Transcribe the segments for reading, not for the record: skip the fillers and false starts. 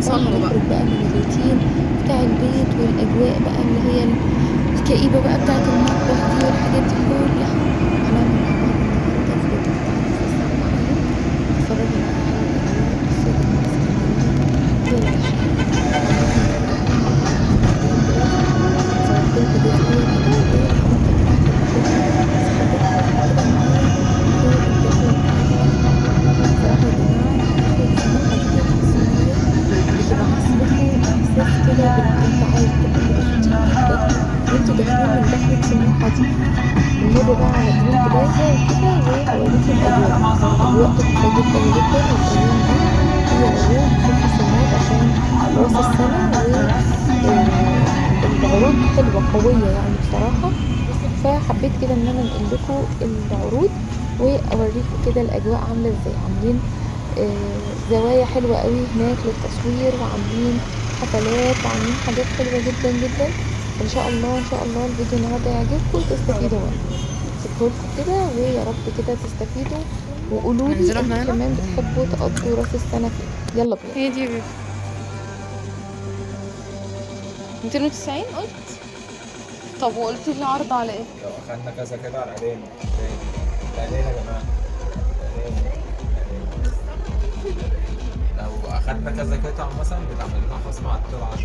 صلوا بقى. نخرج بقى من الروتين بتاع البيت والاجواء بقى اللي هي الكئيبة بقى بتاعة المطبخ دي والحاجات دي كلها. هنعمل مع بعض النهاردة فلوج. تعالوا نخش معايا اتفرجوا معايا على الاجواء. بصوا يا جماعة اسكندرية هي العشق. عاملين النهاردة احنا مسافرين دلوقتي. هصورت لكم جزئية كده والحركة بتاعة البحور، بس حبيت اخدكم كده معايا في الدخلة بتاعتها. بصراحة يا جماعة دخلة سموحة دي تحسوا ان هي بتبعث لكم احساس كده بالانتعاش، بتبقوا مبسوطين جدا وانتوا داخلين من دخلة سموحة دي. بنمر بقى على جرين بلازا وكده وهوريكم الاجواء. اجواء تحفة جدا جدا. والايام دي في عروض في خصومات عشان راس السنة، والعروض حلوة قوية يعني بصراحة. فحبيت كده ان انا انقل لكم العروض واوريكم كده الاجواء عامله ازاي. عاملين زوايا حلوه قوي هناك للتصوير، وعاملين حفلات، وعاملين حاجات حلوه جدا جدا. ان شاء الله ان شاء الله الفيديو النهارده يعجبكم وتستفيدوا منه. سيبهولكوا كده ويا رب كده تستفيدوا، وقولوا لي ننزلوا انتوا احنا هنا. كمان بتحبوا تقضوا راس السنه فين. يلا بينا. هي دي يا بيبي 290 قلت. طب وقلت لي عرض على ايه؟ لو اخدنا كذا كده على العين العين يا جماعه، العين لو اخدنا كذا قطعة مثلا بتعمل لنا خصم على القطعة 10%.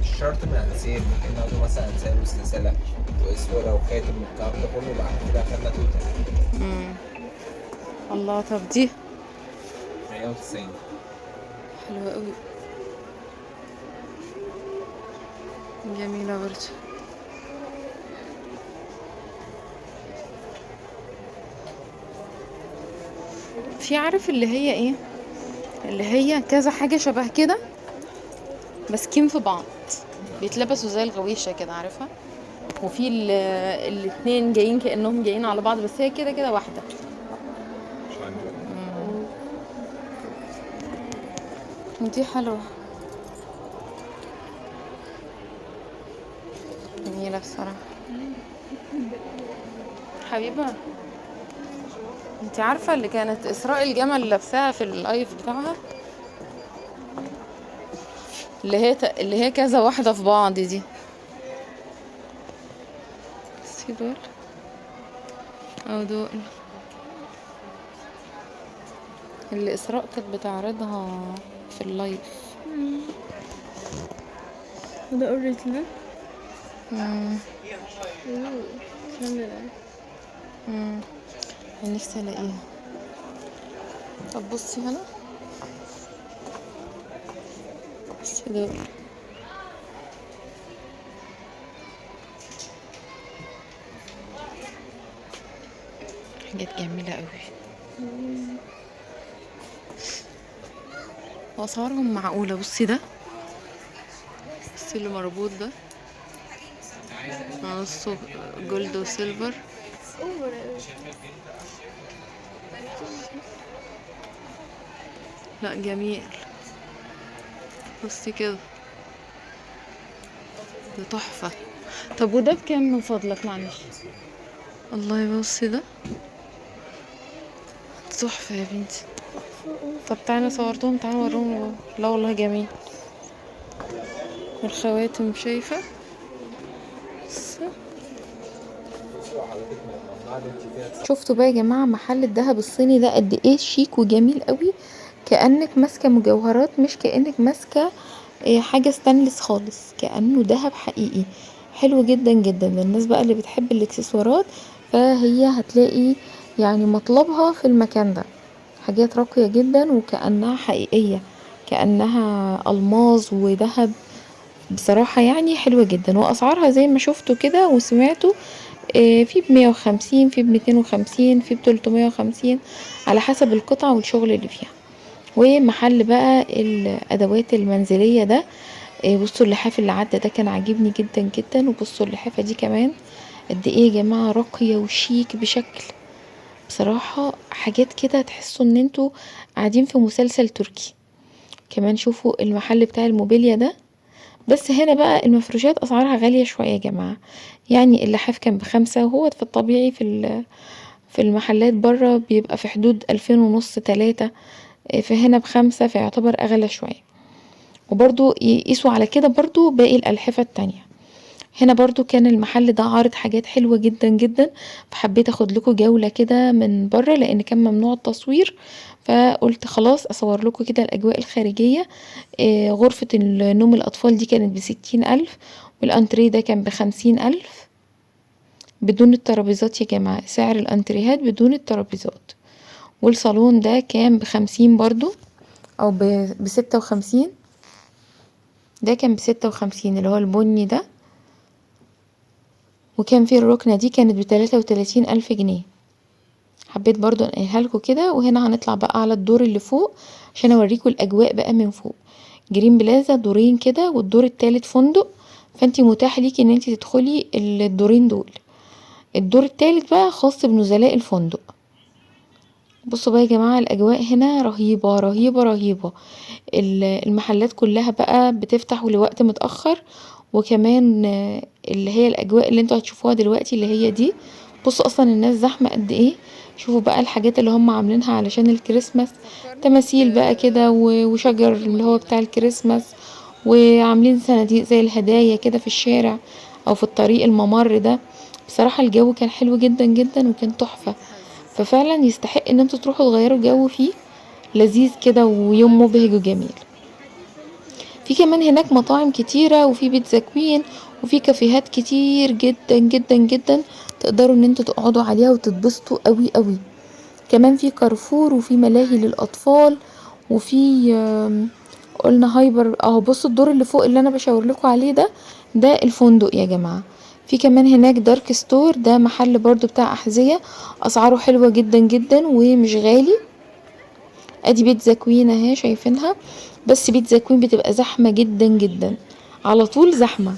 مش شرط من انسياب، ممكن ناخده مثلا انسياب وسلسلة واسورة وخاتم والكلام ده كله، يبقى احنا كده اخدنا توتال. الله. طب دي 190. حلوة قوي، جميلة برضه. في عارف اللي هي ايه، اللي هي كذا حاجة شبه كده ماسكين في بعض، بيتلبسوا زي الغويشة كده، عارفها؟ وفي الاتنين جايين كأنهم جايين على بعض، بس هي كده كده واحدة. مش عندي. دي حلوة، جميلة بصراحة. حبيبة، انت عارفة اللي كانت إسراء الجمل لابساها في اللايف بتاعها، اللي هي كذا واحدة في بعض دي. بصي دول او دول اللي إسراء كانت بتعرضها في اللايف. ده اوريجينال. كامل. نفسي الاقيها. طب بصي هنا، بصي دول حاجات جميلة قوي، واسعارهم معقولة. بصي ده، بصي اللي مربوط ده نصه جولد وسيلفر. اوفر اوي. لا جميل، بصي كده، ده تحفة. طب وده بكام من فضلك معلش؟ الله، يبصي ده تحفة يا بنتي. طب تعالى صورتهم، تعالى وروهم. لا والله جميل. والخواتم شايفة. شفتوا بقى يا جماعة محل الذهب الصيني ده قد ايه شيك وجميل قوي. كأنك ماسكة مجوهرات، مش كأنك ماسكة حاجة ستانلس خالص، كأنه ذهب حقيقي. حلو جدا جدا للناس بقى اللي بتحب الاكسسوارات، فهي هتلاقي يعني مطلبها في المكان ده. حاجات راقية جدا وكأنها حقيقية، كأنها ألماظ وذهب. بصراحة يعني حلوة جدا، وأسعارها زي ما شفتوا كده وسمعتوا في ب150، في ب250، في ب350، على حسب القطعة والشغل اللي فيها. ومحل بقى الأدوات المنزلية ده، بصوا اللحاف اللي عدى ده كان عاجبني جدا جدا. وبصوا اللحافة دي كمان قد ايه يا جماعة راقية وشيك بشكل. بصراحة حاجات كده تحسوا ان انتوا قاعدين في مسلسل تركي. كمان شوفوا المحل بتاع الموبيليا ده، بس هنا بقى المفروشات اسعارها غالية شوية يا جماعة. يعني اللحاف كان ب5، وهو في الطبيعي في المحلات بره بيبقى في حدود 2500 3. فهنا ب5 فيعتبر اغلى شوية. وبرضو يقيسوا على كده برضو باقي الألحفة التانية. هنا برضو كان المحل ده عارض حاجات حلوة جدا جدا، فحبيت اخد لكم جولة كده من بره لان كان ممنوع التصوير، فقلت خلاص اصور لكم كده الاجواء الخارجية. غرفة النوم الاطفال دي كانت ب60,000، والانتريه ده كان ب50,000 بدون الترابيزات يا جماعة، سعر الانتريهات بدون الترابيزات. والصالون ده كان ب50 برضو او ب56، ده كان ب56 اللي هو البني ده. وكان في الركنة دي كانت ب33,000 جنيه. حبيت برضو انقلها لكم كده. وهنا هنطلع بقى على الدور اللي فوق عشان اوريكم الاجواء بقى من فوق. جرين بلازا دورين كده، والدور التالت فندق، فانتي متاح ليكي ان انتي تدخلي الدورين دول. الدور التالت بقى خاص بنزلاء الفندق. بصوا بقى يا جماعة الاجواء هنا رهيبة رهيبة رهيبة. المحلات كلها بقى بتفتح لوقت متأخر، وكمان اللي هي الاجواء اللي انتوا هتشوفوها دلوقتي اللي هي دي. بصوا اصلا الناس زحمة قد ايه. شوفوا بقى الحاجات اللي هم عاملينها علشان الكريسماس، تماثيل بقى كده وشجر اللي هو بتاع الكريسماس، وعاملين صناديق زي الهدايا كده في الشارع او في الطريق الممر ده. بصراحة الجو كان حلو جدا جدا وكان تحفة، ففعلا يستحق ان انتوا تروحوا تغيروا جو فيه، لذيذ كده ويوم مبهج وجميل. في كمان هناك مطاعم كتيرة، وفي بيتزا كوين، وفي كافيهات كتير جدا جدا جدا تقدروا ان انتوا تقعدوا عليها وتتبسطوا قوي قوي. كمان في كارفور، وفي ملاهي للاطفال، وفي قلنا هايبر اهو. بصوا الدور اللي فوق اللي انا بشاور لكم عليه ده الفندق يا جماعة. في كمان هناك دارك ستور، ده محل برضو بتاع احذية، اسعاره حلوة جدا جدا ومش غالي. ادي بيتزا كوين اهي شايفينها، بس بيتزا كوين بتبقى زحمة جدا جدا، على طول زحمة.